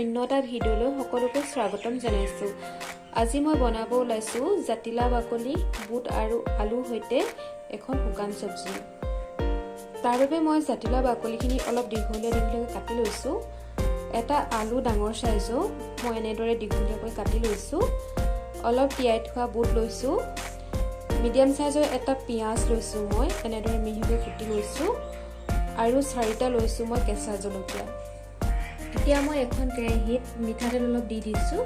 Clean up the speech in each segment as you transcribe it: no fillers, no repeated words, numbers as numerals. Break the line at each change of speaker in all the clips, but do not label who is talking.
অন্য এটা ভিডিঅ'লৈ সকলোকে স্বাগতম জনাইছোঁ। আজি মই বনাব ওলাইছোঁ জাতিলাও বাকলি, বুট আৰু আলুৰ সৈতে এখন শুকান চব্জি। তাৰ বাবে মই জাতিলাও বাকলিখিনি অলপ দীঘলীয়াকৈ কাটি লৈছোঁ। এটা আলু ডাঙৰ সাইজো মই এনেদৰে দীঘলীয়াকৈ কাটি লৈছোঁ। অলপ তিয়াই থোৱা বুট লৈছোঁ। মিডিয়াম সাইজৰ এটা পিঁয়াজ লৈছোঁ মই এনেদৰে মিহিকৈ কুটি লৈছোঁ আৰু 4টা লৈছোঁ মই কেঁচা জলকীয়া। এতিয়া মই এখন কেৰাহীত মিঠাতেল অলপ দি দিছোঁ।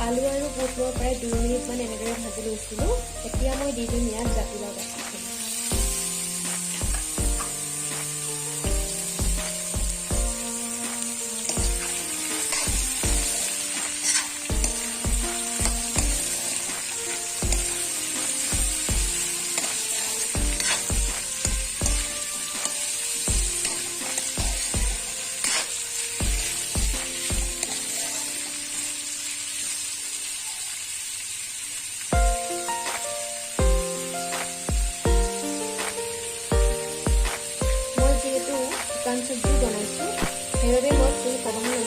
আলু আৰু বুট মই প্ৰায় 2 মিনিটমান এনেদৰে ভাজি লৈছিলোঁ। এতিয়া মই দি দিম ইয়াত জাতিলাও বাকলি। শুকান চব্জি বনাইছোঁ, সেইবাবে মই ফুল কমাই